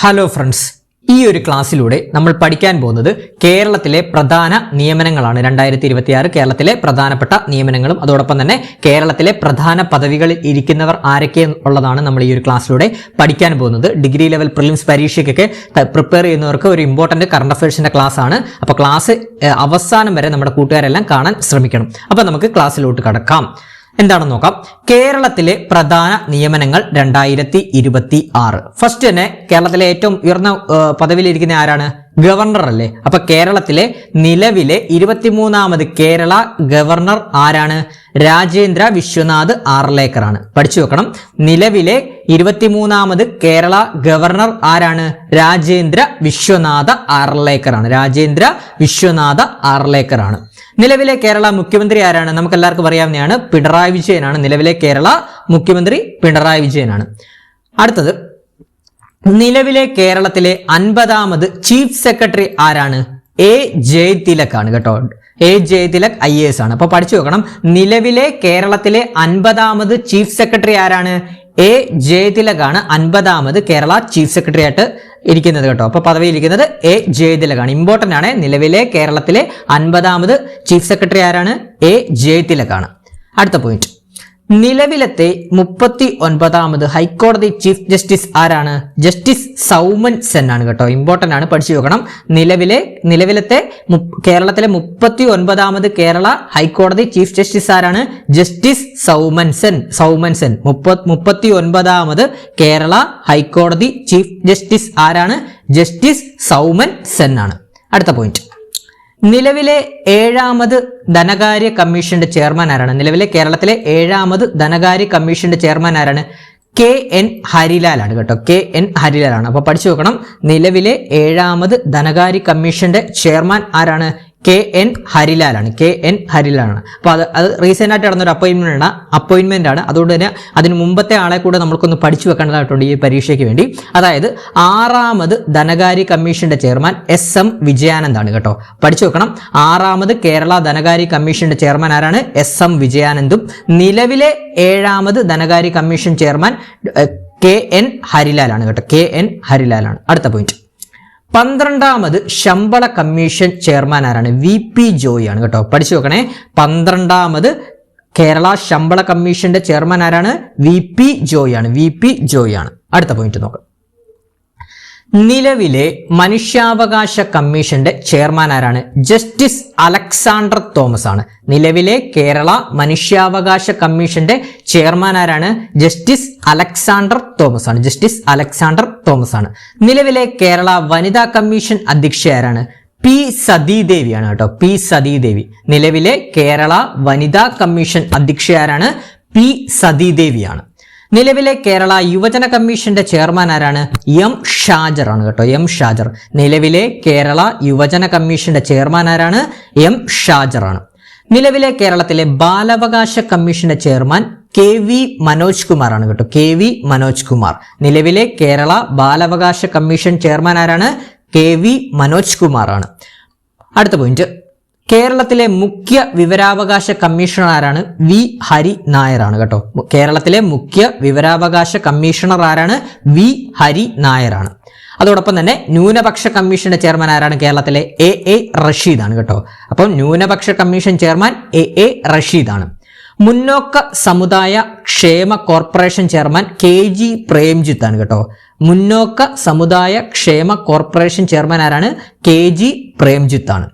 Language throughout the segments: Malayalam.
ഹലോ ഫ്രണ്ട്സ്, ഈ ഒരു ക്ലാസ്സിലൂടെ നമ്മൾ പഠിക്കാൻ പോകുന്നത് കേരളത്തിലെ പ്രധാന നിയമനങ്ങളാണ്. 2026 കേരളത്തിലെ പ്രധാനപ്പെട്ട നിയമനങ്ങളും അതോടൊപ്പം തന്നെ കേരളത്തിലെ പ്രധാന പദവികളിൽ ഇരിക്കുന്നവർ ആരൊക്കെ ഉള്ളതാണ് നമ്മൾ ഈ ഒരു ക്ലാസ്സിലൂടെ പഠിക്കാൻ പോകുന്നത്. ഡിഗ്രി ലെവൽ പ്രിലിംസ് പരീക്ഷയ്ക്കൊക്കെ പ്രിപ്പയർ ചെയ്യുന്നവർക്ക് ഒരു ഇമ്പോർട്ടന്റ് കറണ്ട് അഫയേഴ്സിന്റെ ക്ലാസ് ആണ്. അപ്പോൾ ക്ലാസ് അവസാനം വരെ നമ്മുടെ കൂട്ടുകാരെല്ലാം കാണാൻ ശ്രമിക്കണം. അപ്പോൾ നമുക്ക് ക്ലാസ്സിലോട്ട് കടക്കാം. എന്താണെന്ന് നോക്കാം. കേരളത്തിലെ പ്രധാന നിയമനങ്ങൾ 2026. ഫസ്റ്റ് തന്നെ കേരളത്തിലെ ഏറ്റവും ഉയർന്ന പദവിയിലിരിക്കുന്ന ആരാണ്? ഗവർണർ അല്ലേ? അപ്പൊ കേരളത്തിലെ നിലവിലെ 23ാമത് കേരള ഗവർണർ ആരാണ്? രാജേന്ദ്ര വിശ്വനാഥ് ആർലേക്കർ ആണ്. പഠിച്ചു വെക്കണം. നിലവിലെ 23ാമത് കേരള ഗവർണർ ആരാണ്? രാജേന്ദ്ര വിശ്വനാഥ ആർലേക്കർ ആണ്. രാജേന്ദ്ര വിശ്വനാഥ ആർലേക്കർ ആണ്. നിലവിലെ കേരള മുഖ്യമന്ത്രി ആരാണ്? നമുക്ക് എല്ലാവർക്കും അറിയാവുന്നതാണ്, പിണറായി വിജയനാണ്. നിലവിലെ കേരള മുഖ്യമന്ത്രി പിണറായി വിജയനാണ്. അടുത്തത്, നിലവിലെ കേരളത്തിലെ 50ാമത് ചീഫ് സെക്രട്ടറി ആരാണ്? എ ജയതിലക് ആണ് കേട്ടോ. എ ജയതിലക് IAS ആണ്. അപ്പൊ പഠിച്ചു വെക്കണം. നിലവിലെ കേരളത്തിലെ 50ാമത് ചീഫ് സെക്രട്ടറി ആരാണ്? എ ജയതിലക് ആണ് 50ാമത് കേരള ചീഫ് സെക്രട്ടറി ആയിട്ട് ഇരിക്കുന്നത് കേട്ടോ. അപ്പൊ പദവി ഇരിക്കുന്നത് എ ജയതിലക് ആണ്. ഇമ്പോർട്ടന്റ് ആണ്. നിലവിലെ കേരളത്തിലെ 50ാമത് ചീഫ് സെക്രട്ടറി ആരാണ്? എ ജയതിലക് ആണ്. അടുത്ത പോയിന്റ്, നിലവിലത്തെ 39ാമത് ഹൈക്കോടതി ചീഫ് ജസ്റ്റിസ് ആരാണ്? ജസ്റ്റിസ് സൗമൻ സെൻ ആണ് കേട്ടോ. ഇമ്പോർട്ടന്റ് ആണ്, പഠിച്ചു വെക്കണം. നിലവിലത്തെ കേരളത്തിലെ 39ാമത് കേരള ഹൈക്കോടതി ചീഫ് ജസ്റ്റിസ് ആരാണ്? ജസ്റ്റിസ് സൗമൻ സെൻ. 39ാമത് കേരള ഹൈക്കോടതി ചീഫ് ജസ്റ്റിസ് ആരാണ്? ജസ്റ്റിസ് സൗമൻ സെൻ ആണ്. അടുത്ത പോയിന്റ്, നിലവിലെ 7ാമത് ധനകാര്യ കമ്മീഷന്റെ ചെയർമാൻ ആരാണ്? നിലവിലെ കേരളത്തിലെ 7ാമത് ധനകാര്യ കമ്മീഷന്റെ ചെയർമാൻ ആരാണ്? KN ഹരിലാൽ ആണ് കേട്ടോ. KN ഹരിലാൽ ആണ്. അപ്പൊ പഠിച്ചു വെക്കണം. നിലവിലെ 7ാമത് ധനകാര്യ കമ്മീഷന്റെ ചെയർമാൻ ആരാണ്? KN ഹരിലാൽ ആണ്. KN ഹരിലാൽ ആണ്. അപ്പൊ അത് റീസെന്റ് ആയിട്ട് നടന്നൊരു അപ്പോയിന്റ്മെന്റ് ആണ്. അതുകൊണ്ട് തന്നെ അതിന് മുമ്പത്തെ ആളെ കൂടെ നമ്മൾക്കൊന്ന് പഠിച്ചു വെക്കേണ്ടതായിട്ടുണ്ട് ഈ പരീക്ഷയ്ക്ക് വേണ്ടി. അതായത് 6ാമത് ധനകാര്യ കമ്മീഷന്റെ ചെയർമാൻ SM വിജയാനന്ദ് ആണ് കേട്ടോ. പഠിച്ചു വെക്കണം. 6ാമത് കേരള ധനകാര്യ കമ്മീഷന്റെ ചെയർമാൻ ആരാണ്? SM വിജയാനന്ദും. നിലവിലെ 7ാമത് ധനകാര്യ കമ്മീഷൻ ചെയർമാൻ KN ഹരിലാൽ ആണ് കേട്ടോ. KN ഹരിലാൽ ആണ്. അടുത്ത പോയിന്റ്, 12ാമത് ശമ്പള കമ്മീഷൻ ചെയർമാൻ ആരാണ്? VP ജോയ് ആണ് കേട്ടോ. പഠിച്ചു വെക്കണേ. 12ാമത് കേരള ശമ്പള കമ്മീഷന്റെ ചെയർമാൻ ആരാണ്? VP ജോയ് ആണ്. VP ജോയ് ആണ്. അടുത്ത പോയിന്റ് നോക്കാം. നിലവിലെ മനുഷ്യാവകാശ കമ്മീഷന്റെ ചെയർമാൻ ആരാണ്? ജസ്റ്റിസ് അലക്സാണ്ടർ തോമസ് ആണ്. നിലവിലെ കേരള മനുഷ്യാവകാശ കമ്മീഷന്റെ ചെയർമാൻ ആരാണ്? ജസ്റ്റിസ് അലക്സാണ്ടർ തോമസ് ആണ്. ജസ്റ്റിസ് അലക്സാണ്ടർ തോമസ് ആണ്. നിലവിലെ കേരള വനിതാ കമ്മീഷൻ അധ്യക്ഷ ആരാണ്? P സതീദേവിയാണ് കേട്ടോ. P സതീദേവി. നിലവിലെ കേരള വനിതാ കമ്മീഷൻ അധ്യക്ഷ ആരാണ്? P സതീദേവിയാണ്. നിലവിലെ കേരള യുവജന കമ്മീഷന്റെ ചെയർമാൻ ആരാണ്? M ഷാജർ ആണ് കേട്ടോ. M ഷാജർ. നിലവിലെ കേരള യുവജന കമ്മീഷന്റെ ചെയർമാൻ ആരാണ്? M ഷാജർ ആണ്. നിലവിലെ കേരളത്തിലെ ബാലാവകാശ കമ്മീഷന്റെ ചെയർമാൻ KV മനോജ് കുമാർ ആണ് കേട്ടോ. KV മനോജ് കുമാർ. നിലവിലെ കേരള ബാലാവകാശ കമ്മീഷൻ ചെയർമാൻ ആരാണ്? KV മനോജ് കുമാർ ആണ്. അടുത്ത പോയിന്റ്, കേരളത്തിലെ മുഖ്യ വിവരാവകാശ കമ്മീഷണർ ആരാണ്? V ഹരി നായർ ആണ് കേട്ടോ. കേരളത്തിലെ മുഖ്യ വിവരാവകാശ കമ്മീഷണർ ആരാണ്? V ഹരി നായർ ആണ്. അതോടൊപ്പം തന്നെ ന്യൂനപക്ഷ കമ്മീഷന്റെ ചെയർമാൻ ആരാണ്? കേരളത്തിലെ AA റഷീദ് ആണ് കേട്ടോ. അപ്പം ന്യൂനപക്ഷ കമ്മീഷൻ ചെയർമാൻ AA റഷീദ് ആണ്. മുന്നോക്ക സമുദായ ക്ഷേമ കോർപ്പറേഷൻ ചെയർമാൻ KG പ്രേംജിത്ത് ആണ് കേട്ടോ. മുന്നോക്ക സമുദായ ക്ഷേമ കോർപ്പറേഷൻ ചെയർമാൻ ആരാണ്? KG പ്രേംജിത്ത് ആണ്.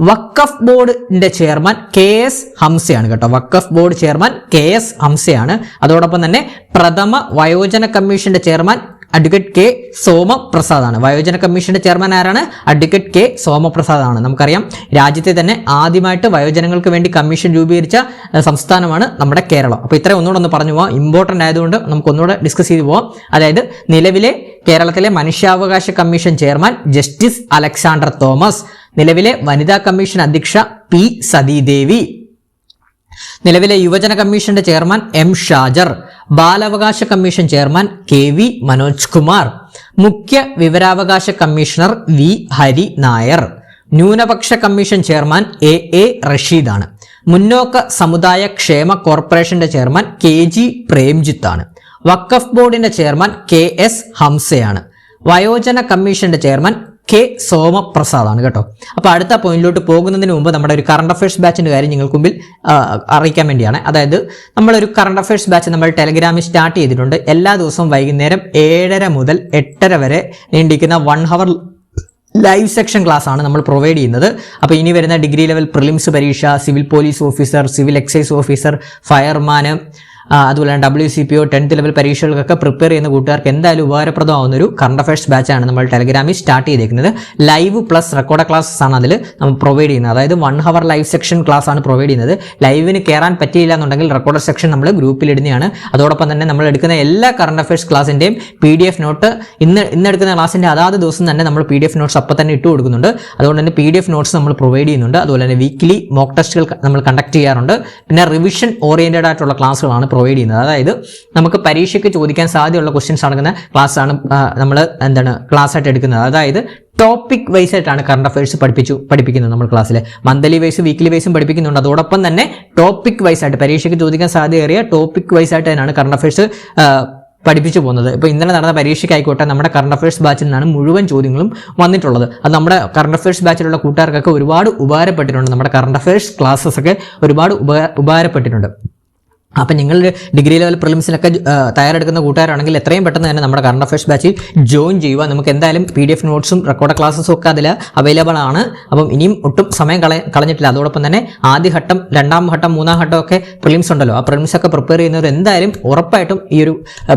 വഖഫ് ബോർഡിന്റെ ചെയർമാൻ KS ഹംസയാണ് കേട്ടോ. വഖഫ് ബോർഡ് ചെയർമാൻ KS ഹംസയാണ്. അതോടൊപ്പം തന്നെ പ്രഥമ വയോജന കമ്മീഷന്റെ ചെയർമാൻ അഡ്വക്കേറ്റ് K സോമപ്രസാദ് ആണ്. വയോജന കമ്മീഷന്റെ ചെയർമാൻ ആരാണ്? അഡ്വക്കേറ്റ് K സോമപ്രസാദ് ആണ്. നമുക്കറിയാം, രാജ്യത്തെ തന്നെ ആദ്യമായിട്ട് വയോജനങ്ങൾക്ക് വേണ്ടി കമ്മീഷൻ രൂപീകരിച്ച സംസ്ഥാനമാണ് നമ്മുടെ കേരളം. അപ്പൊ ഇത്രയും ഒന്നുകൂടെ ഒന്ന് പറഞ്ഞു പോവാം. ഇമ്പോർട്ടന്റ് ആയതുകൊണ്ട് നമുക്ക് ഒന്നുകൂടെ ഡിസ്കസ് ചെയ്തു പോവാം. അതായത് നിലവിലെ കേരളത്തിലെ മനുഷ്യാവകാശ commission chairman justice Alexander Thomas. നിലവിലെ വനിതാ കമ്മീഷൻ അധ്യക്ഷ P സതീദേവി. നിലവിലെ യുവജന കമ്മീഷന്റെ ചെയർമാൻ M ഷാജർ. ബാലാവകാശ commission chairman KV Manoj Kumar. മുഖ്യ വിവരാവകാശ കമ്മീഷണർ V ഹരി നായർ. ന്യൂനപക്ഷ കമ്മീഷൻ ചെയർമാൻ AA റഷീദ് ആണ്. മുന്നോക്ക സമുദായ ക്ഷേമ കോർപ്പറേഷന്റെ ചെയർമാൻ KG പ്രേംജിത്ത് ആണ്. വഖഫ് ബോർഡിന്റെ ചെയർമാൻ KS ഹംസയാണ്. വയോജന കമ്മീഷന്റെ ചെയർമാൻ കെ സോമപ്രസാദ് ആണ് കേട്ടോ. അപ്പോൾ അടുത്ത പോയിന്റിലോട്ട് പോകുന്നതിന് മുമ്പ് നമ്മുടെ ഒരു കറണ്ട് അഫയേഴ്സ് ബാച്ചിന്റെ കാര്യം നിങ്ങൾക്ക് മുമ്പിൽ അറിയിക്കാൻ വേണ്ടിയാണ്. അതായത് നമ്മളൊരു കറണ്ട് അഫയേഴ്സ് ബാച്ച് നമ്മൾ ടെലഗ്രാമിൽ സ്റ്റാർട്ട് ചെയ്തിട്ടുണ്ട്. എല്ലാ ദിവസവും വൈകുന്നേരം 7:30 മുതൽ 8:30 വരെ നീണ്ടിരിക്കുന്ന 1 hour ലൈവ് സെക്ഷൻ ക്ലാസ് ആണ് നമ്മൾ പ്രൊവൈഡ് ചെയ്യുന്നത്. അപ്പോൾ ഇനി വരുന്ന ഡിഗ്രി ലെവൽ പ്രിലിംസ് പരീക്ഷ, civil police officer, civil excise officer, fireman, അതുപോലെ തന്നെ WCPO 10th ലെവൽ പരീക്ഷകൾക്കൊക്കെ പ്രിപ്പയർ ചെയ്യുന്ന കൂട്ടുകാർക്ക് എന്തായാലും ഉപകാരപ്രദമാവുന്ന ഒരു കറണ്ട് അഫയേഴ്സ് ബാച്ചാണ് നമ്മൾ ടെലഗ്രാമിൽ സ്റ്റാർട്ട് ചെയ്തേക്കുന്നത്. ലൈവ് പ്ലസ് റെക്കോർഡ് ക്ലാസ്സസ് ആണ് അതിൽ നമ്മൾ പ്രൊവൈഡ് ചെയ്യുന്നത്. അതായത് 1 hour ലൈവ് സെക്ഷൻ ക്ലാസ് ആണ് പ്രൊവൈഡ് ചെയ്യുന്നത്. ലൈവിന് കയറാൻ പറ്റിയില്ല എന്നുണ്ടെങ്കിൽ റെക്കോർഡ് സെക്ഷൻ നമ്മൾ ഗ്രൂപ്പിൽ ഇടുന്നതാണ്. അതോടൊപ്പം തന്നെ നമ്മൾ എടുക്കുന്ന എല്ലാ കറണ്ട് അഫയേഴ്സ് ക്ലാസിന്റെയും PDF നോട്ട് ഇന്ന് എടുക്കുന്ന ക്ലാസിന്റെ അതാത് ദിവസം തന്നെ നമ്മൾ PDF നോട്ട്സ് അപ്പോൾ തന്നെ ഇട്ട് കൊടുക്കുന്നുണ്ട്. അതുകൊണ്ട് തന്നെ PDF നോട്ട്സ് നമ്മൾ പ്രൊവൈഡ് ചെയ്യുന്നുണ്ട്. അതുപോലെ തന്നെ വീക്ക്ലി മോക്ക് ടെസ്റ്റുകൾ നമ്മൾ കണ്ടക്ട് ചെയ്യാറുണ്ട്. പിന്നെ റിവിഷൻ ഓറിയന്റഡ് ആയിട്ടുള്ള ക്ലാസ്സുകളാണ് പ്രൊവൈഡ് ചെയ്യുന്നത്. അതായത് നമുക്ക് പരീക്ഷയ്ക്ക് ചോദിക്കാൻ സാധ്യതയുള്ള ക്വസ്റ്റ്യൻസ് അടങ്ങുന്ന ക്ലാസ് ആണ് നമ്മൾ ക്ലാസ് ആയിട്ട് എടുക്കുന്നത്. അതായത് ടോപ്പിക് വൈസ് ആയിട്ടാണ് കറണ്ട് അഫയേഴ്സ് പഠിപ്പിക്കുന്നത് നമ്മൾ ക്ലാസ്സിൽ. മന്ത്ലി വൈസ് വീക്ക്ലി വൈസും പഠിപ്പിക്കുന്നുണ്ട്. അതോടൊപ്പം തന്നെ ടോപ്പിക് വൈസ് ആയിട്ട് പരീക്ഷയ്ക്ക് ചോദിക്കാൻ സാധ്യതയേറിയ ടോപ്പിക് വൈസ് ആയിട്ട് തന്നെയാണ് കറണ്ട് അഫയേഴ്സ് പഠിപ്പിച്ചു പോകുന്നത്. ഇപ്പോൾ ഇന്നലെ നടന്ന പരീക്ഷയ്ക്കായിക്കോട്ടെ നമ്മുടെ കറണ്ട് അഫയേഴ്സ് ബാച്ചിൽ നിന്നാണ് മുഴുവൻ ചോദ്യങ്ങളും വന്നിട്ടുള്ളത്. അത് നമ്മുടെ കറണ്ട് അഫയേഴ്സ് ബാച്ചിലുള്ള കൂട്ടുകാർക്കൊക്കെ ഒരുപാട് ഉപകാരപ്പെട്ടിട്ടുണ്ട്. നമ്മുടെ കറണ്ട് അഫയേഴ്സ് ക്ലാസ്സസ് ഒക്കെ ഒരുപാട് ഉപകാരപ്പെട്ടിട്ടുണ്ട്. അപ്പം നിങ്ങൾ ഡിഗ്രി ലെവൽ പ്രിലിംസിനൊക്കെ തയ്യാറെടുക്കുന്ന കൂട്ടുകാരാണെങ്കിൽ എത്രയും പെട്ടെന്ന് തന്നെ നമ്മുടെ കറണ്ട് അഫയേഴ്സ് ബാച്ചിൽ ജോയിൻ ചെയ്യുക. നമുക്ക് എന്തായാലും PDF നോട്ട്സും റെക്കോർഡ് ക്ലാസ്സസും ഒക്കെ അതിൽ അവൈലബിൾ ആണ്. അപ്പം ഇനിയും ഒട്ടും സമയം കളഞ്ഞിട്ടില്ല. അതോടൊപ്പം തന്നെ ആദ്യഘട്ടം, 2ാം ഘട്ടം, 3ാം ഘട്ടം ഒക്കെ പ്രിലിംസ് ഉണ്ടല്ലോ. ആ പ്രിലിംസ് ഒക്കെ പ്രിപ്പയർ ചെയ്യുന്നവർ എന്തായാലും ഉറപ്പായിട്ടും ഈ ഒരു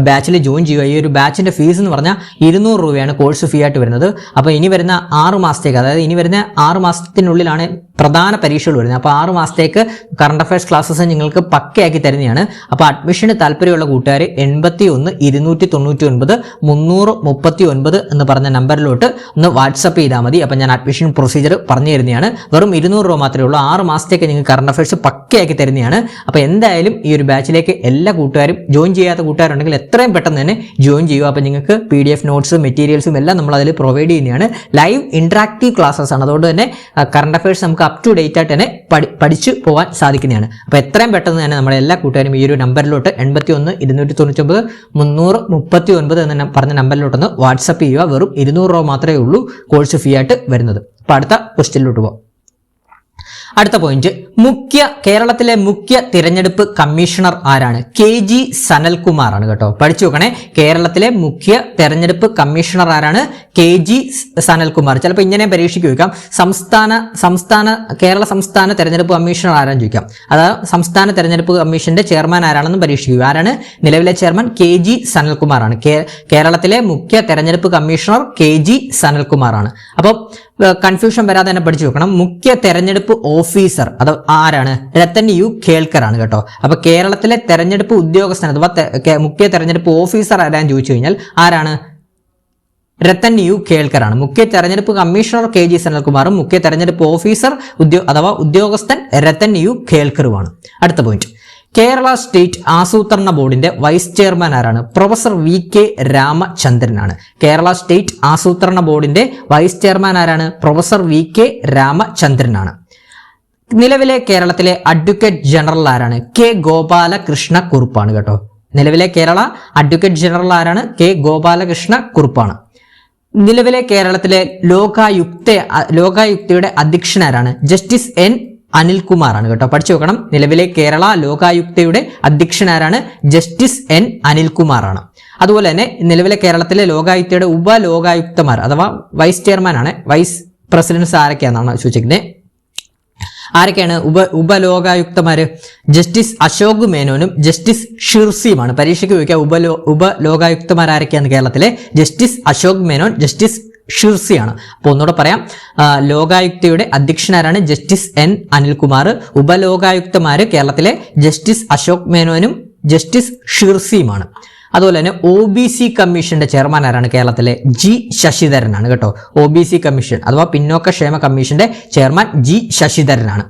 ബാച്ചിൽ ജോയിൻ ചെയ്യുക. ഈ ഒരു ബാച്ചിന്റെ ഫീസ് എന്ന് പറഞ്ഞാൽ 200 രൂപയാണ് കോഴ്സ് ഫീ ആയിട്ട് വരുന്നത്. അപ്പോൾ ഇനി വരുന്ന 6 മാസത്തേക്ക്, അതായത് ഇനി വരുന്ന 6 മാസത്തിനുള്ളിലാണ് പ്രധാന പരീക്ഷകൾ വരുന്നത്. അപ്പോൾ 6 മാസത്തേക്ക് കറണ്ട് അഫയേഴ്സ് ക്ലാസ്സസ് നിങ്ങൾക്ക് പക്കയാക്കി തരുന്നതാണ്. അപ്പോൾ അഡ്മിഷന് താല്പര്യമുള്ള കൂട്ടുകാർ 81 299 339 എന്ന് പറഞ്ഞ നമ്പറിലോട്ട് ഒന്ന് വാട്സപ്പ് ചെയ്താൽ മതി. അപ്പോൾ ഞാൻ അഡ്മിഷൻ പ്രൊസീജിയർ പറഞ്ഞു തരുന്നതാണ്. വെറും 200 രൂപ മാത്രമേ ഉള്ളൂ. 6 മാസത്തേക്ക് നിങ്ങൾക്ക് കറണ്ട് അഫയേഴ്സ് പക്കയാക്കി തരുന്നതാണ്. അപ്പോൾ എന്തായാലും ഈ ഒരു ബാച്ചിലേക്ക് എല്ലാ കൂട്ടുകാരും ജോയിൻ ചെയ്യാത്ത കൂട്ടുകാരുണ്ടെങ്കിൽ എത്രയും പെട്ടെന്ന് തന്നെ ജോയിൻ ചെയ്യുക. അപ്പോൾ നിങ്ങൾക്ക് PDF നോട്ട്സും മെറ്റീരിയൽസും എല്ലാം നമ്മൾ അതിൽ പ്രൊവൈഡ് ചെയ്യുന്നതാണ്. ലൈവ് ഇന്ററാക്റ്റീവ് ക്ലാസ്സസ് ആണ്. അതുകൊണ്ട് തന്നെ കറണ്ട് അഫയേഴ്സ് നമുക്ക് അപ് ടു ഡേറ്റ് ആയിട്ട് തന്നെ പഠിച്ചു പോകാൻ സാധിക്കുന്നതാണ്. അപ്പോൾ എത്രയും പെട്ടെന്ന് തന്നെ നമ്മുടെ എല്ലാ കൂട്ടുകാരും ഈ ഒരു നമ്പറിലോട്ട് 81 299 339 എന്ന് പറഞ്ഞ നമ്പറിലോട്ടൊന്ന് വാട്സപ്പ് ചെയ്യുക. വെറും 200 രൂപ മാത്രമേ ഉള്ളൂ കോഴ്സ് ഫീ ആയിട്ട് വരുന്നത്. അപ്പോൾ അടുത്ത ക്വസ്റ്റ്യനിലോട്ട് പോകാം. അടുത്ത പോയിന്റ്, കേരളത്തിലെ മുഖ്യ തിരഞ്ഞെടുപ്പ് കമ്മീഷണർ ആരാണ്? KG സനൽകുമാർ ആണ് കേട്ടോ. പഠിച്ചു നോക്കണേ. കേരളത്തിലെ മുഖ്യ തെരഞ്ഞെടുപ്പ് കമ്മീഷണർ ആരാണ്? KG സനൽകുമാർ. ചിലപ്പോൾ ഇങ്ങനെ പരീക്ഷയ്ക്ക് ചോദിക്കാം, കേരള സംസ്ഥാന തെരഞ്ഞെടുപ്പ് കമ്മീഷണർ ആരാന്ന് ചോദിക്കാം. അതായത് സംസ്ഥാന തെരഞ്ഞെടുപ്പ് കമ്മീഷന്റെ ചെയർമാൻ ആരാണെന്നും പരീക്ഷിക്കുക. ആരാണ് നിലവിലെ ചെയർമാൻ? KG സനൽകുമാർ ആണ്. കേരളത്തിലെ മുഖ്യ തെരഞ്ഞെടുപ്പ് കമ്മീഷണർ KG സനൽകുമാർ ആണ്. അപ്പോൾ കൺഫ്യൂഷൻ വരാതെ തന്നെ പഠിച്ചു വെക്കണം. മുഖ്യ തെരഞ്ഞെടുപ്പ് ഓഫീസർ അത് ആരാണ്? രത്തൻ യു ഖേൽക്കർ ആണ് കേട്ടോ. അപ്പൊ കേരളത്തിലെ തെരഞ്ഞെടുപ്പ് ഉദ്യോഗസ്ഥൻ അഥവാ മുഖ്യ തെരഞ്ഞെടുപ്പ് ഓഫീസർ ആരാന്ന് ചോദിച്ചു കഴിഞ്ഞാൽ ആരാണ്? രത്തൻ യു ഖേൽക്കർ ആണ്. മുഖ്യ തെരഞ്ഞെടുപ്പ് കമ്മീഷണർ KG സനൽകുമാറും മുഖ്യ തെരഞ്ഞെടുപ്പ് ഓഫീസർ അഥവാ ഉദ്യോഗസ്ഥൻ രത്തൻ യു ഖേൽക്കറുമാണ്. അടുത്ത പോയിന്റ്, കേരള സ്റ്റേറ്റ് ആസൂത്രണ ബോർഡിന്റെ വൈസ് ചെയർമാൻ ആരാണ്? Professor VK രാമചന്ദ്രനാണ്. കേരള സ്റ്റേറ്റ് ആസൂത്രണ ബോർഡിന്റെ വൈസ് ചെയർമാൻ ആരാണ്? Professor VK രാമചന്ദ്രനാണ്. നിലവിലെ കേരളത്തിലെ അഡ്വക്കേറ്റ് ജനറൽ ആരാണ്? K ഗോപാലകൃഷ്ണ കുറുപ്പാണ് കേട്ടോ. നിലവിലെ കേരള അഡ്വക്കേറ്റ് ജനറൽ ആരാണ്? K ഗോപാലകൃഷ്ണ കുറുപ്പാണ്. നിലവിലെ കേരളത്തിലെ ലോകായുക്തയുടെ അധ്യക്ഷൻ ആരാണ്? ജസ്റ്റിസ് N അനിൽകുമാർ ആണ് കേട്ടോ. പഠിച്ചു വെക്കണം. നിലവിലെ കേരള ലോകായുക്തയുടെ അധ്യക്ഷൻ ആരാണ്? ജസ്റ്റിസ് N അനിൽകുമാർ ആണ്. അതുപോലെ തന്നെ നിലവിലെ കേരളത്തിലെ ലോകായുക്തയുടെ ഉപലോകായുക്തമാർ അഥവാ വൈസ് ചെയർമാൻ ആണ്. വൈസ് പ്രസിഡന്റ്സ് ആരൊക്കെയാണെന്നാണ് ചോദിച്ചിരിക്കുന്നത്. ആരൊക്കെയാണ് ഉപലോകായുക്തമാര്? ജസ്റ്റിസ് അശോക് മേനോനും ജസ്റ്റിസ് ഷിർസിയുമാണ്. പരീക്ഷയ്ക്ക് ചോദിക്കുക ഉപലോകായുക്തമാർ ആരൊക്കെയാണ് കേരളത്തിലെ? ജസ്റ്റിസ് അശോക് മേനോൻ, ജസ്റ്റിസ് ഷിർസിയാണ്. അപ്പോൾ ഒന്നുകൂടെ പറയാം, ലോകായുക്തയുടെ അധ്യക്ഷനാരാണ്? Justice N Anilkumar. ഉപലോകായുക്തമാര് കേരളത്തിലെ ജസ്റ്റിസ് അശോക് മേനോനും ജസ്റ്റിസ് ഷിർസിയുമാണ്. അതുപോലെ തന്നെ OBC കമ്മീഷന്റെ ചെയർമാൻ ആരാണ്? കേരളത്തിലെ G ശശിധരനാണ് കേട്ടോ. OBC കമ്മീഷൻ അഥവാ പിന്നോക്ക ക്ഷേമ കമ്മീഷന്റെ ചെയർമാൻ G ശശിധരനാണ്.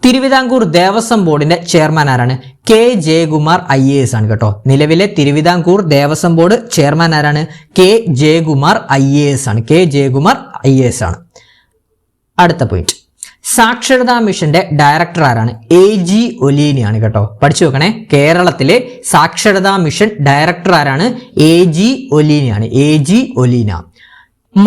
തിരുവിതാംകൂർ ദേവസ്വം ബോർഡിന്റെ ചെയർമാൻ ആരാണ്? K ജയകുമാർ IAS ആണ് കേട്ടോ. നിലവിലെ തിരുവിതാംകൂർ ദേവസ്വം ബോർഡ് ചെയർമാൻ ആരാണ്? K ജയകുമാർ IAS ആണ്. K ജയകുമാർ IAS ആണ്. അടുത്ത പോയിന്റ്, സാക്ഷരതാ മിഷന്റെ ഡയറക്ടർ ആരാണ്? AG ഒലീനിയാണ് കേട്ടോ. പഠിച്ചു വെക്കണേ. കേരളത്തിലെ സാക്ഷരതാ മിഷൻ ഡയറക്ടർ ആരാണ്? AG ഒലീനിയാണ്. AG Oleena.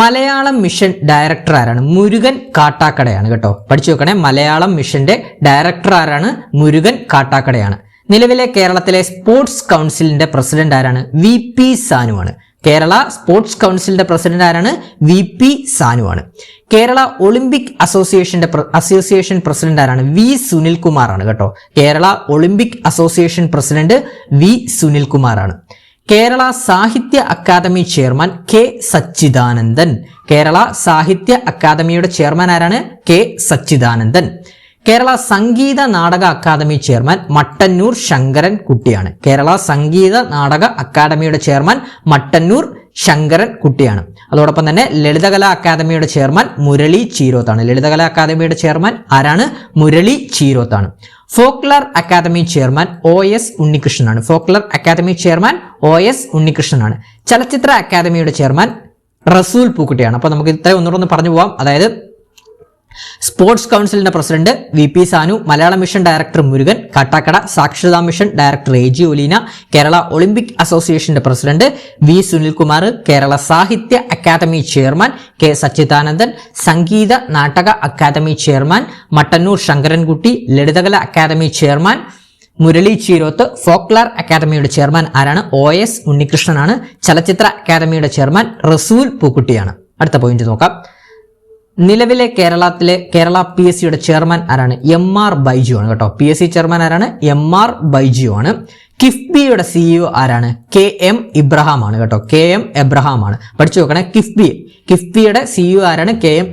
Malayalam mission director ആരാണ്? മുരുകൻ കാട്ടാക്കടയാണ് കേട്ടോ. പഠിച്ചു വെക്കണേ. മലയാളം മിഷന്റെ ഡയറക്ടർ ആരാണ്? മുരുകൻ കാട്ടാക്കടയാണ്. നിലവിലെ കേരളത്തിലെ സ്പോർട്സ് കൗൺസിലിന്റെ പ്രസിഡന്റ് ആരാണ്? VP സാനു ആണ്. കേരള സ്പോർട്സ് കൗൺസിലിന്റെ പ്രസിഡന്റ് ആരാണ്? VP സാനു ആണ്. കേരള ഒളിമ്പിക് അസോസിയേഷൻ പ്രസിഡന്റ് ആരാണ്? V സുനിൽകുമാർ ആണ് കേട്ടോ. Kerala Olympic association president V Sunil Kumar ആണ്. കേരള സാഹിത്യ academy chairman K Sachidanandan. Kerala Sahitya അക്കാദമിയുടെ ചെയർമാൻ ആരാണ്? K സച്ചിദാനന്ദൻ. കേരള സംഗീത നാടക അക്കാദമി ചെയർമാൻ മട്ടന്നൂർ ശങ്കരൻ കുട്ടിയാണ്. കേരള സംഗീത നാടക അക്കാദമിയുടെ ചെയർമാൻ മട്ടന്നൂർ ശങ്കരൻ കുട്ടിയാണ്. അതോടൊപ്പം തന്നെ ലളിതകലാ അക്കാദമിയുടെ ചെയർമാൻ മുരളി ചീരോത്താണ്. ലളിതകലാ അക്കാദമിയുടെ ചെയർമാൻ ആരാണ്? മുരളി ചീരോത്താണ്. ഫോക്ലർ അക്കാദമി ചെയർമാൻ OS ഉണ്ണികൃഷ്ണനാണ്. ഫോക്ലർ അക്കാദമി ചെയർമാൻ OS ഉണ്ണികൃഷ്ണനാണ്. ചലച്ചിത്ര അക്കാദമിയുടെ ചെയർമാൻ റസൂൽ പൂക്കുട്ടിയാണ്. അപ്പൊ നമുക്ക് ഇത്രയും ഒന്നുകൂടെ പറഞ്ഞു പോവാം. അതായത് സ്പോർട്സ് കൗൺസിലിന്റെ president VP Sanu, Malayalam mission director Murukan Kattakada, സാക്ഷരതാ mission director AG Oleena, Kerala Olympic അസോസിയേഷന്റെ പ്രസിഡന്റ് V സുനിൽകുമാർ, കേരള സാഹിത്യ അക്കാദമി ചെയർമാൻ K സച്ചിദാനന്ദൻ, സംഗീത നാടക അക്കാദമി ചെയർമാൻ മട്ടന്നൂർ ശങ്കരൻകുട്ടി, ലളിതകല academy chairman Murali Cheeroth, folklore അക്കാദമിയുടെ ചെയർമാൻ ആരാണ്? OS ഉണ്ണികൃഷ്ണനാണ്. ചലച്ചിത്ര അക്കാദമിയുടെ ചെയർമാൻ റസൂൽ പൂക്കുട്ടിയാണ്. അടുത്ത പോയിന്റ് നോക്കാം. നിലവിലെ കേരള PSCയുടെ ചെയർമാൻ ആരാണ്? MR ബൈജു ആണ് കേട്ടോ. PSC ചെയർമാൻ ആരാണ്? MR ബൈജു ആണ്. കിഫ്ബിയുടെ CEO ആരാണ്? KM ഇബ്രഹാം ആണ് കേട്ടോ. KM എബ്രഹാം ആണ്. പഠിച്ചു നോക്കണേ. കിഫ്ബിയുടെ CEO ആരാണ്? KM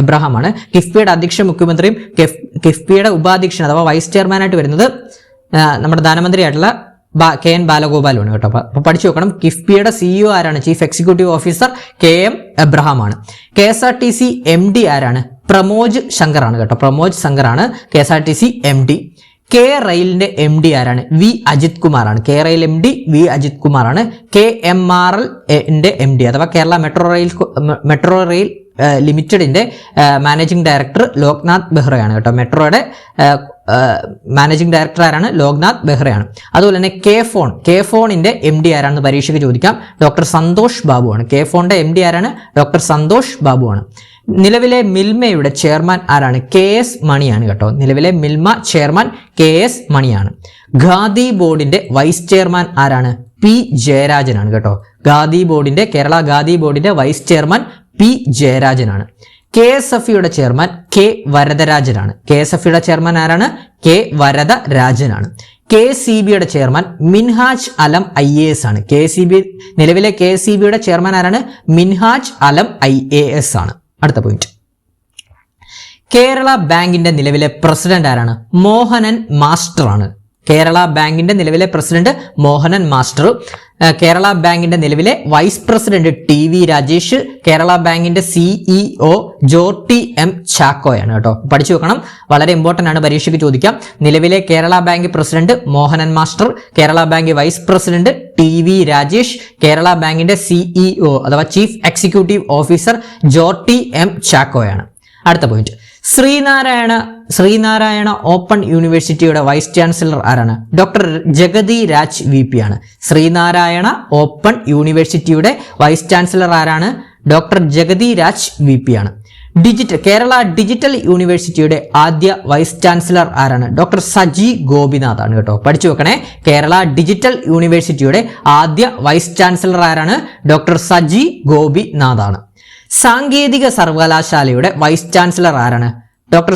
എബ്രഹാം ആണ്. കിഫ്ബിയുടെ അധ്യക്ഷ മുഖ്യമന്ത്രിയും കിഫ്ബിയുടെ ഉപാധ്യക്ഷൻ അഥവാ വൈസ് ചെയർമാനായിട്ട് വരുന്നത് നമ്മുടെ ധനമന്ത്രിയായിട്ടുള്ള KN ബാലഗോപാലുമാണ് കേട്ടോ. അപ്പൊ പഠിച്ചു നോക്കണം. കിഫ്ബിയുടെ CEO ആരാണ്? Chief executive officer KM Abraham ആണ്. KSRTC MD ആരാണ്? പ്രമോജ് ശങ്കർ ആണ് കേട്ടോ. പ്രമോജ് ശങ്കർ ആണ് KSRTC MD. K റെയിലിന്റെ MD ആരാണ്? V അജിത് കുമാർ ആണ്. K rail MD V Ajith Kumar ആണ്. KMRL ന്റെ MD അഥവാ കേരള മെട്രോ റെയിൽ ലിമിറ്റഡിന്റെ മാനേജിംഗ് ഡയറക്ടർ ലോക്നാഥ് ബെഹ്റയാണ് കേട്ടോ. മെട്രോയുടെ മാനേജിംഗ് ഡയറക്ടർ ആരാണ്? ലോക്നാഥ് ബെഹ്റയാണ്. അതുപോലെ തന്നെ കെ ഫോണിന്റെ MD ആരാണെന്ന് പരീക്ഷയ്ക്ക് ചോദിക്കാം. ഡോക്ടർ സന്തോഷ് ബാബു ആണ്. കെ ഫോണിന്റെ MD ആരാണ്? ഡോക്ടർ സന്തോഷ് ബാബു ആണ്. നിലവിലെ മിൽമയുടെ ചെയർമാൻ ആരാണ്? KS മണിയാണ് കേട്ടോ. നിലവിലെ മിൽമ ചെയർമാൻ KS മണിയാണ്. ഖാദി ബോർഡിന്റെ വൈസ് ചെയർമാൻ ആരാണ്? P ജയരാജനാണ് കേട്ടോ. കേരള ഖാദി ബോർഡിന്റെ വൈസ് ചെയർമാൻ P ജയരാജനാണ്. KSFയുടെ ചെയർമാൻ K വരദരാജനാണ്. KSFയുടെ ചെയർമാൻ ആരാണ്? K വരദരാജനാണ്. KCBയുടെ ചെയർമാൻ മിൻഹാജ് അലം IAS ആണ്. നിലവിലെ KCBയുടെ ചെയർമാൻ ആരാണ്? മിൻഹാജ് അലം IAS ആണ്. അടുത്ത പോയിന്റ്. കേരള ബാങ്കിന്റെ നിലവിലെ പ്രസിഡന്റ് ആരാണ്? മോഹനൻ മാസ്റ്റർ ആണ്. കേരള ബാങ്കിന്റെ നിലവിലെ പ്രസിഡന്റ് മോഹനൻ മാസ്റ്റർ. കേരള ബാങ്കിന്റെ നിലവിലെ vice president TV Rajesh. Kerala ബാങ്കിന്റെ CEO ജോർട്ടി M ചാക്കോയാണ് കേട്ടോ. പഠിച്ചു വെക്കണം. വളരെ ഇമ്പോർട്ടന്റ് ആണ്, പരീക്ഷയ്ക്ക് ചോദിക്കാം. നിലവിലെ Kerala bank president Mohanan master. Kerala bank vice president TV Rajesh. Kerala ബാങ്കിന്റെ CEO അഥവാ chief executive officer Jorty M ചാക്കോയാണ്. അടുത്ത പോയിന്റ്. ശ്രീനാരായണ ഓപ്പൺ യൂണിവേഴ്സിറ്റിയുടെ വൈസ് ചാൻസലർ ആരാണ്? ഡോക്ടർ ജഗതി രാജ് VP ആണ്. ശ്രീനാരായണ ഓപ്പൺ യൂണിവേഴ്സിറ്റിയുടെ വൈസ് ചാൻസലർ ആരാണ്? ഡോക്ടർ ജഗതി രാജ് VP ആണ്. കേരള ഡിജിറ്റൽ യൂണിവേഴ്സിറ്റിയുടെ ആദ്യ വൈസ് ചാൻസലർ ആരാണ്? ഡോക്ടർ സജി ഗോപിനാഥ് ആണ് കേട്ടോ. പഠിച്ചു വെക്കണേ. കേരള ഡിജിറ്റൽ യൂണിവേഴ്സിറ്റിയുടെ ആദ്യ വൈസ് ചാൻസലർ ആരാണ്? ഡോക്ടർ സജി ഗോപിനാഥ് ആണ്. സാങ്കേതിക സർവകലാശാലയുടെ വൈസ് ചാൻസലർ ആരാണ്? ഡോക്ടർ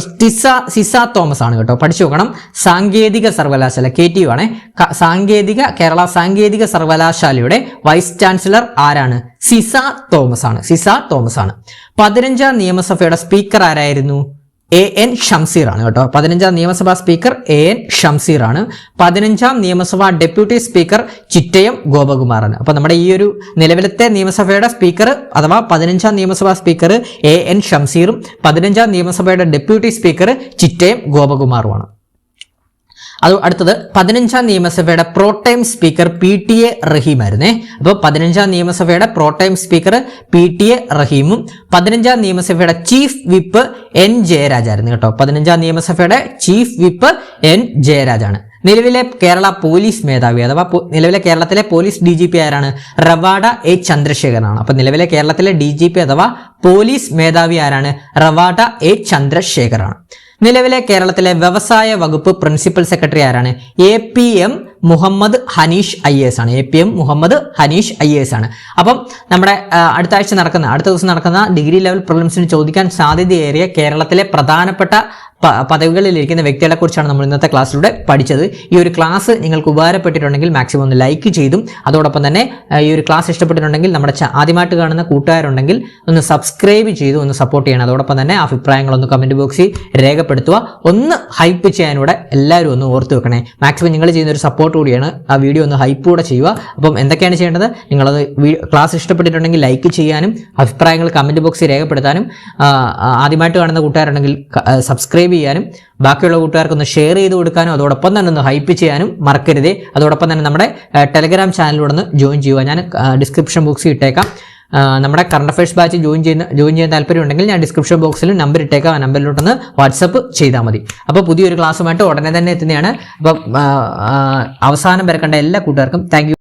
സിസ തോമസ് ആണ് കേട്ടോ. പഠിച്ചു നോക്കണം. സാങ്കേതിക സർവകലാശാല KTU ആണ്. കേരള സാങ്കേതിക സർവകലാശാലയുടെ വൈസ് ചാൻസലർ ആരാണ്? സിസ തോമസ് ആണ്. 15ാം നിയമസഭയുടെ സ്പീക്കർ ആരായിരുന്നു? AN ഷംസീർ ആണ് കേട്ടോ. 15ാം നിയമസഭാ സ്പീക്കർ AN ഷംസീർ ആണ്. 15ാം നിയമസഭാ ഡെപ്യൂട്ടി സ്പീക്കർ ചിറ്റയം ഗോപകുമാറാണ്. അപ്പൊ നമ്മുടെ ഈ ഒരു നിലവിലത്തെ നിയമസഭയുടെ സ്പീക്കർ അഥവാ 15ാം നിയമസഭാ സ്പീക്കർ AN ഷംസീറും 15ാം നിയമസഭയുടെ ഡെപ്യൂട്ടി സ്പീക്കർ ചിറ്റയം ഗോപകുമാറുമാണ്. അടുത്തത് 15ാം നിയമസഭയുടെ പ്രോടൈം സ്പീക്കർ PTA റഹീം ആയിരുന്നേ. അപ്പോൾ 15ാം നിയമസഭയുടെ പ്രോടൈം സ്പീക്കർ PTA റഹീമും 15ാം നിയമസഭയുടെ ചീഫ് വിപ്പ് N ജയരാജ് ആയിരുന്നു കേട്ടോ. 15ാം നിയമസഭയുടെ ചീഫ് വിപ്പ് N ജയരാജാണ്. നിലവിലെ കേരള പോലീസ് മേധാവി അഥവാ നിലവിലെ കേരളത്തിലെ പോലീസ് DGP ആരാണ്? റവാഡ എ ചന്ദ്രശേഖരനാണ്. അപ്പൊ നിലവിലെ കേരളത്തിലെ DGP അഥവാ പോലീസ് മേധാവി ആരാണ്? റവാഡ എ ചന്ദ്രശേഖറാണ്. നിലവിലെ കേരളത്തിലെ വ്യവസായ വകുപ്പ് പ്രിൻസിപ്പൽ സെക്രട്ടറി ആരാണ്? APM മുഹമ്മദ് ഹനീഷ് IAS ആണ്. APM മുഹമ്മദ് ഹനീഷ് IAS ആണ്. അപ്പം നമ്മുടെ അടുത്ത ദിവസം നടക്കുന്ന ഡിഗ്രി ലെവൽ പ്രിലിംസിന് ചോദിക്കാൻ സാധ്യതയേറിയ കേരളത്തിലെ പ്രധാനപ്പെട്ട പദവികളിൽ ഇരിക്കുന്ന വ്യക്തികളെ കുറിച്ചാണ് നമ്മൾ ഇന്നത്തെ ക്ലാസ്സിലൂടെ പഠിച്ചത്. ഈ ഒരു ക്ലാസ് നിങ്ങൾക്ക് ഉപകാരപ്പെട്ടിട്ടുണ്ടെങ്കിൽ മാക്സിമം ഒന്ന് ലൈക്ക് ചെയ്തും അതോടൊപ്പം തന്നെ ഈ ഒരു ക്ലാസ് ഇഷ്ടപ്പെട്ടിട്ടുണ്ടെങ്കിൽ നമ്മുടെ ആദ്യമായിട്ട് കാണുന്ന കൂട്ടുകാരുണ്ടെങ്കിൽ ഒന്ന് സബ്സ്ക്രൈബ് ചെയ്ത് ഒന്ന് സപ്പോർട്ട് ചെയ്യണം. അതോടൊപ്പം തന്നെ അഭിപ്രായങ്ങളൊന്ന് കമന്റ് ബോക്സിൽ രേഖപ്പെടുത്തുക. ഒന്ന് ഹൈപ്പ് ചെയ്യാനൂടെ എല്ലാവരും ഒന്ന് ഓർത്ത് വെക്കണേ. മാക്സിമം നിങ്ങൾ ചെയ്യുന്ന ഒരു സപ്പോർട്ട് കൂടിയാണ്. ആ വീഡിയോ ഒന്ന് ഹൈപ്പ് കൂടെ ചെയ്യുക. അപ്പം എന്തൊക്കെയാണ് ചെയ്യേണ്ടത്? നിങ്ങളത് ക്ലാസ് ഇഷ്ടപ്പെട്ടിട്ടുണ്ടെങ്കിൽ ലൈക്ക് ചെയ്യാനും അഭിപ്രായങ്ങൾ കമന്റ് ബോക്സിൽ രേഖപ്പെടുത്താനും ആദ്യമായിട്ട് കാണുന്ന കൂട്ടുകാരുണ്ടെങ്കിൽ സബ്സ്ക്രൈബ് ചെയ്യാനും ബാക്കിയുള്ള കൂട്ടുകാർക്കൊന്ന് ഷെയർ ചെയ്ത് കൊടുക്കാനും അതോടൊപ്പം തന്നെ ഒന്ന് ഹൈപ്പ് ചെയ്യാനും മറക്കരുതേ. അതോടൊപ്പം തന്നെ നമ്മുടെ ടെലഗ്രാം ചാനലിലൂടെ ഒന്ന് ജോയിൻ ചെയ്യുക. ഞാൻ ഡിസ്ക്രിപ്ഷൻ ബോക്സിൽ ഇട്ടേക്കാം. നമ്മുടെ കറണ്ട് അഫയേഴ്സ് ബാച്ച് ജോയിൻ ചെയ്യാൻ താല്പര്യം ഉണ്ടെങ്കിൽ ഞാൻ ഡിസ്ക്രിപ്ഷൻ ബോക്സിൽ നമ്പർ ഇട്ടേക്കാം. ആ നമ്പറിലോട്ടൊന്ന് വാട്സപ്പ് ചെയ്താൽ മതി. അപ്പോൾ പുതിയൊരു ക്ലാസ്സുമായിട്ട് ഉടനെ തന്നെ എത്തുന്നതാണ്. അപ്പം അവസാനം വരെ കണ്ട എല്ലാ കൂട്ടുകാർക്കും താങ്ക് യു.